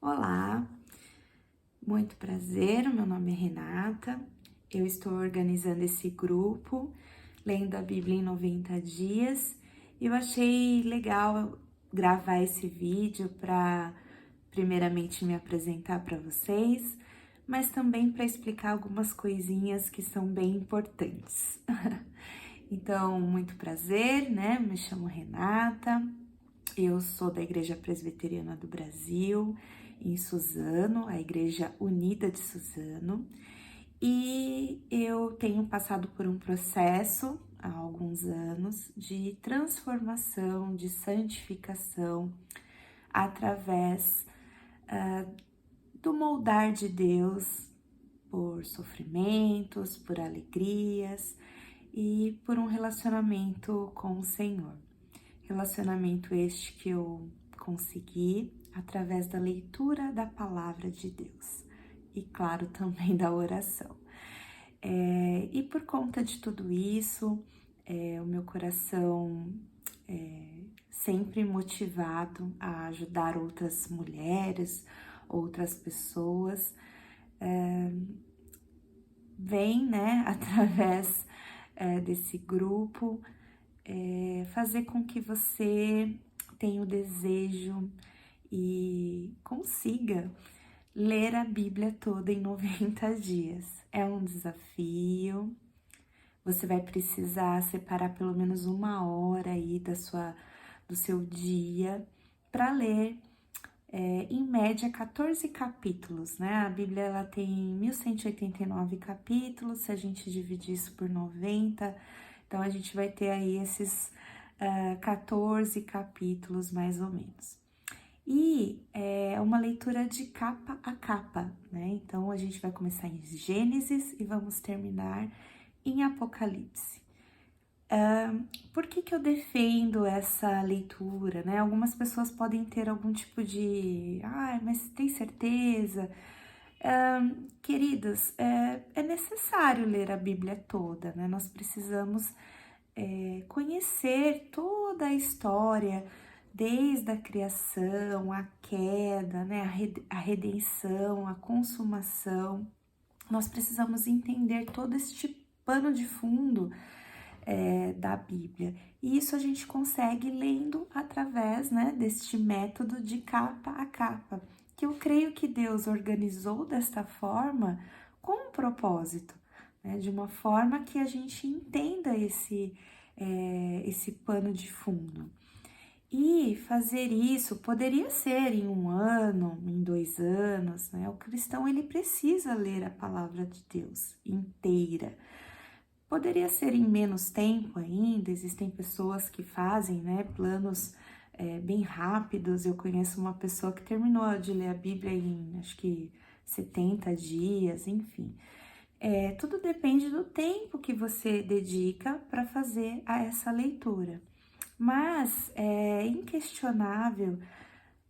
Olá, muito prazer, meu nome é Renata, eu estou organizando esse grupo, lendo a Bíblia em 90 dias, e eu achei legal gravar esse vídeo para, primeiramente, me apresentar para vocês, mas também para explicar algumas coisinhas que são bem importantes. Então, muito prazer, né? Me chamo Renata. Eu sou da Igreja Presbiteriana do Brasil, em Suzano, a Igreja Unida de Suzano, e eu tenho passado por um processo há alguns anos de transformação, de santificação, através do moldar de Deus por sofrimentos, por alegrias e por um relacionamento com o Senhor. Relacionamento este que eu consegui através da leitura da palavra de Deus e, claro, também da oração. E por conta de tudo isso, o meu coração sempre motivado a ajudar outras mulheres, outras pessoas, vem, né, através desse grupo, fazer com que você tenha o desejo e consiga ler a Bíblia toda em 90 dias. É um desafio, você vai precisar separar pelo menos uma hora aí do seu dia para ler, em média, 14 capítulos, né? A Bíblia ela tem 1189 capítulos, se a gente dividir isso por 90, então a gente vai ter aí esses 14 capítulos mais ou menos. E é uma leitura de capa a capa, né? Então a gente vai começar em Gênesis e vamos terminar em Apocalipse. Por que eu defendo essa leitura, né? Algumas pessoas podem ter algum tipo de... mas tem certeza? Queridas, é necessário ler a Bíblia toda, né? Nós precisamos conhecer toda a história, desde a criação, a queda, né? A redenção, a consumação. Nós precisamos entender todo este pano de fundo da Bíblia. E isso a gente consegue lendo através, né, deste método de capa a capa, que eu creio que Deus organizou desta forma com um propósito, né, de uma forma que a gente entenda esse pano de fundo. E fazer isso poderia ser em 1 ano, em 2 anos, né? O cristão, ele precisa ler a palavra de Deus inteira. Poderia ser em menos tempo ainda, existem pessoas que fazem, né, planos bem rápidos. Eu conheço uma pessoa que terminou de ler a Bíblia em, acho que 70 dias, enfim. Tudo depende do tempo que você dedica para fazer essa leitura. Mas é inquestionável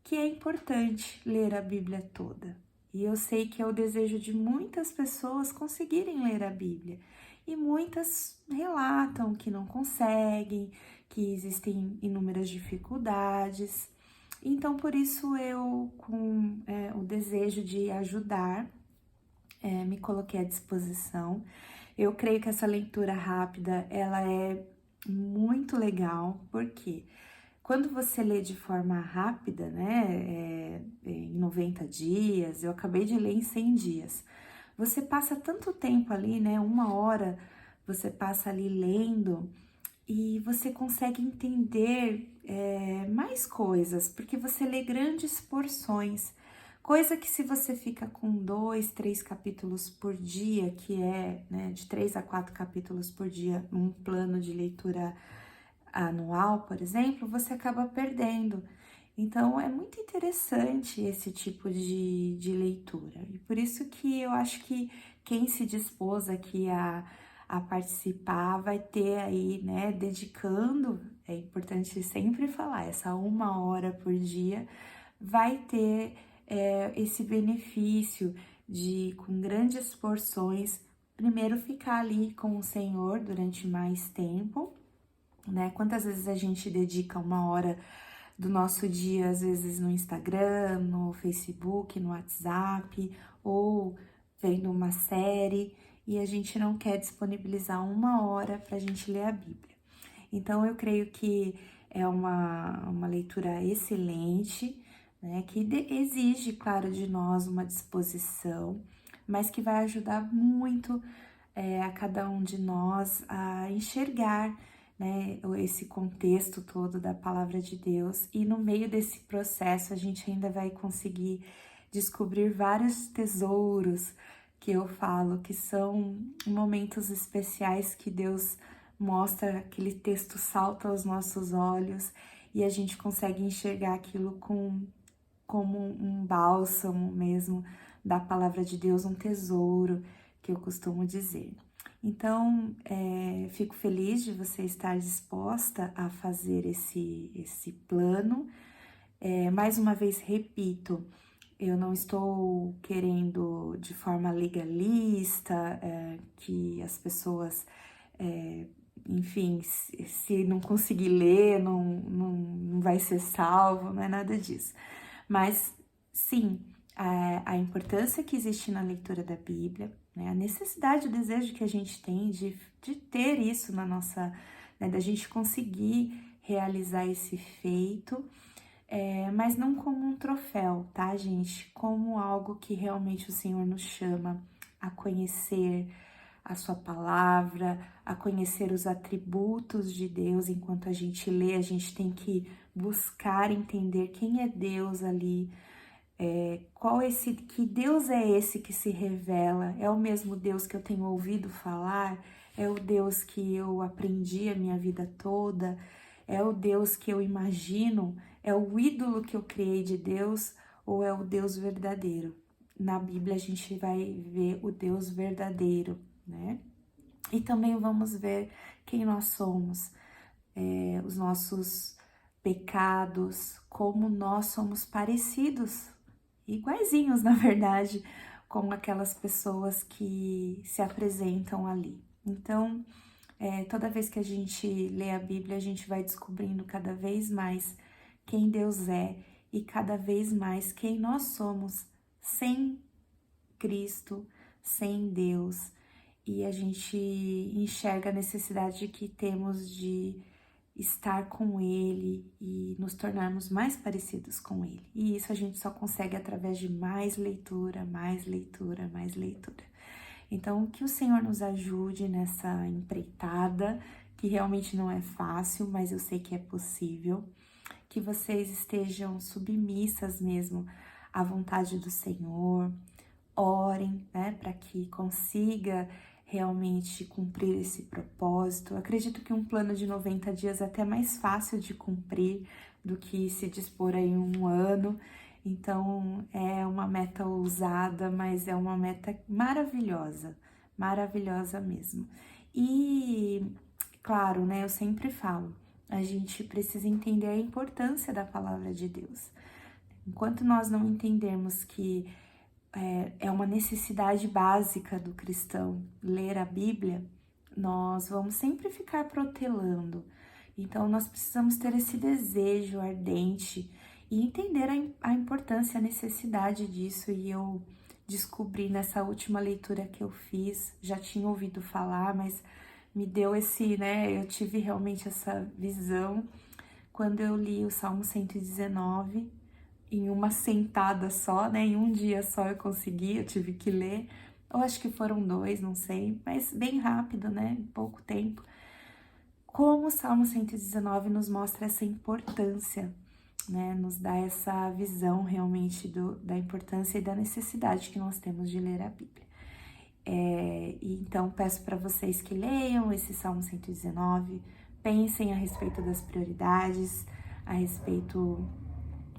que é importante ler a Bíblia toda. E eu sei que é o desejo de muitas pessoas conseguirem ler a Bíblia. E muitas relatam que não conseguem, que existem inúmeras dificuldades. Então, por isso eu, com o desejo de ajudar, me coloquei à disposição. Eu creio que essa leitura rápida, ela é muito legal, porque quando você lê de forma rápida, né, em 90 dias, eu acabei de ler em 100 dias, você passa tanto tempo ali, né, 1 hora você passa ali lendo e você consegue entender mais coisas, porque você lê grandes porções, coisa que se você fica com 2, 3 capítulos por dia, que é, né, de 3 a 4 capítulos por dia, um plano de leitura anual, por exemplo, você acaba perdendo. Então, é muito interessante esse tipo de leitura. E por isso que eu acho que quem se dispôs aqui a participar vai ter aí, né, dedicando, é importante sempre falar, essa 1 hora por dia, vai ter esse benefício de, com grandes porções, primeiro ficar ali com o Senhor durante mais tempo, né? Quantas vezes a gente dedica 1 hora do nosso dia, às vezes no Instagram, no Facebook, no WhatsApp, ou vendo uma série, e a gente não quer disponibilizar 1 hora para a gente ler a Bíblia. Então, eu creio que é uma leitura excelente, né, que exige, claro, de nós uma disposição, mas que vai ajudar muito a cada um de nós a enxergar, né, esse contexto todo da palavra de Deus, e no meio desse processo a gente ainda vai conseguir descobrir vários tesouros que eu falo, que são momentos especiais que Deus mostra, aquele texto salta aos nossos olhos e a gente consegue enxergar aquilo como um bálsamo mesmo da palavra de Deus, um tesouro, que eu costumo dizer. Então, fico feliz de você estar disposta a fazer esse plano. Mais uma vez, repito, eu não estou querendo de forma legalista que as pessoas, enfim, se não conseguir ler, não vai ser salvo, não é nada disso. Mas, sim, a importância que existe na leitura da Bíblia, né, a necessidade, o desejo que a gente tem de ter isso na nossa, né, da gente conseguir realizar esse feito, mas não como um troféu, tá, gente? Como algo que realmente o Senhor nos chama a conhecer a sua palavra, a conhecer os atributos de Deus. Enquanto a gente lê, a gente tem que buscar entender quem é Deus ali, que Deus é esse que se revela. É o mesmo Deus que eu tenho ouvido falar? É o Deus que eu aprendi a minha vida toda? É o Deus que eu imagino? É o ídolo que eu criei de Deus? Ou é o Deus verdadeiro? Na Bíblia a gente vai ver o Deus verdadeiro, né? E também vamos ver quem nós somos, os nossos pecados, como nós somos parecidos, iguaizinhos, na verdade, com aquelas pessoas que se apresentam ali. Então, toda vez que a gente lê a Bíblia, a gente vai descobrindo cada vez mais quem Deus é e cada vez mais quem nós somos sem Cristo, sem Deus. E a gente enxerga a necessidade que temos de estar com Ele e nos tornarmos mais parecidos com Ele. E isso a gente só consegue através de mais leitura, mais leitura, mais leitura. Então, que o Senhor nos ajude nessa empreitada, que realmente não é fácil, mas eu sei que é possível. Que vocês estejam submissas mesmo à vontade do Senhor. Orem, né, para que consiga realmente cumprir esse propósito. Eu acredito que um plano de 90 dias é até mais fácil de cumprir do que se dispor aí 1 ano. Então, é uma meta ousada, mas é uma meta maravilhosa, maravilhosa mesmo. E, claro, né, eu sempre falo, a gente precisa entender a importância da palavra de Deus. Enquanto nós não entendermos que é uma necessidade básica do cristão ler a Bíblia, nós vamos sempre ficar protelando. Então, nós precisamos ter esse desejo ardente e entender a importância, a necessidade disso. E eu descobri nessa última leitura que eu fiz, já tinha ouvido falar, mas me deu eu tive realmente essa visão quando eu li o Salmo 119, em uma sentada só, né? Em um dia só eu consegui, eu tive que ler. Eu acho que foram 2, não sei, mas bem rápido, né? Em pouco tempo. Como o Salmo 119 nos mostra essa importância, né? Nos dá essa visão realmente da importância e da necessidade que nós temos de ler a Bíblia. E então peço para vocês que leiam esse Salmo 119, pensem a respeito das prioridades, a respeito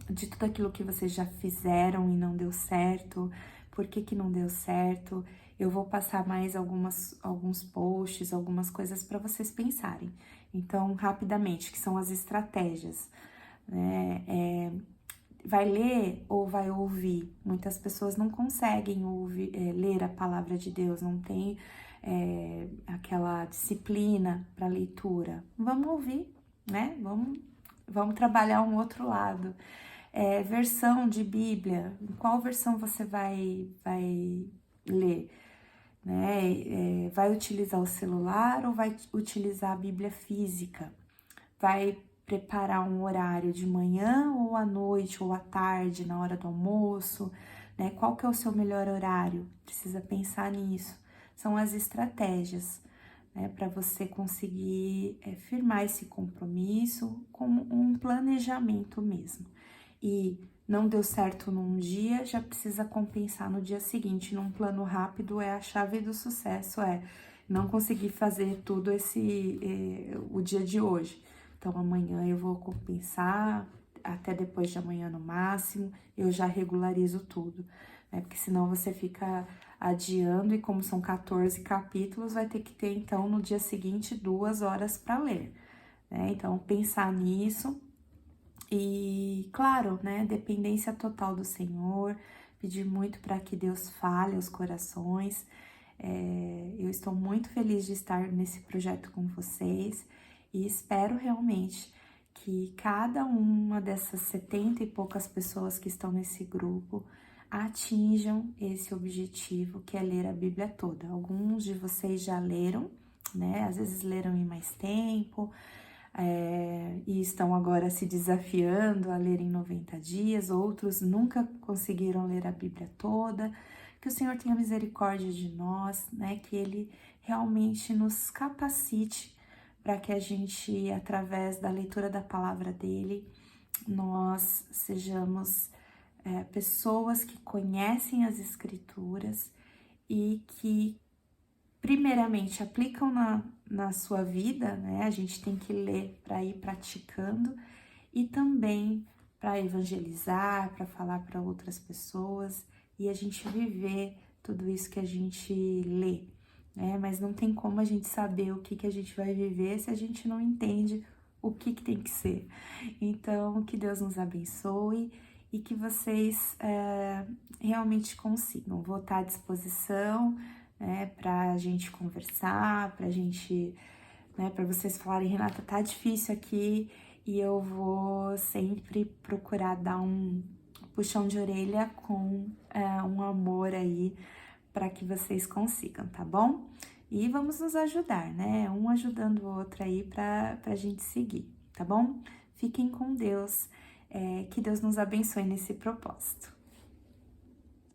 de tudo aquilo que vocês já fizeram e não deu certo, por que não deu certo. Eu vou passar mais alguns posts, algumas coisas para vocês pensarem. Então, rapidamente, que são as estratégias, né? Vai ler ou vai ouvir? Muitas pessoas não conseguem ler a palavra de Deus, não tem aquela disciplina para leitura. Vamos ouvir, né? vamos trabalhar um outro lado. Versão de Bíblia, em qual versão você vai ler? Né? Vai utilizar o celular ou vai utilizar a Bíblia física? Vai preparar um horário de manhã ou à noite ou à tarde, na hora do almoço, né? Qual que é o seu melhor horário? Precisa pensar nisso. São as estratégias, né, para você conseguir firmar esse compromisso com um planejamento mesmo. E não deu certo num dia, já precisa compensar no dia seguinte. Num plano rápido, a chave do sucesso não conseguir fazer tudo o dia de hoje. Então, amanhã eu vou compensar, até depois de amanhã no máximo, eu já regularizo tudo, né? Porque senão você fica adiando e como são 14 capítulos, vai ter que ter, então, no dia seguinte, 2 horas para ler, né? Então, pensar nisso e, claro, né, dependência total do Senhor, pedir muito para que Deus fale aos corações. Eu estou muito feliz de estar nesse projeto com vocês e espero realmente que cada uma dessas 70 e poucas pessoas que estão nesse grupo atinjam esse objetivo, que é ler a Bíblia toda. Alguns de vocês já leram, né? Às vezes leram em mais tempo, e estão agora se desafiando a ler em 90 dias, outros nunca conseguiram ler a Bíblia toda. Que o Senhor tenha misericórdia de nós, né? Que Ele realmente nos capacite para que a gente, através da leitura da palavra dele, nós sejamos pessoas que conhecem as Escrituras e que primeiramente aplicam na sua vida, né? A gente tem que ler para ir praticando e também para evangelizar, para falar para outras pessoas e a gente viver tudo isso que a gente lê, né? Mas não tem como a gente saber o que a gente vai viver se a gente não entende o que tem que ser. Então, que Deus nos abençoe e que vocês realmente consigam. Vou estar à disposição, né, para a gente conversar, para a gente, né, para vocês falarem, Renata, tá difícil aqui, e eu vou sempre procurar dar um puxão de orelha com um amor aí para que vocês consigam, tá bom? E vamos nos ajudar, né? Um ajudando o outro aí para a gente seguir, tá bom? Fiquem com Deus, que Deus nos abençoe nesse propósito.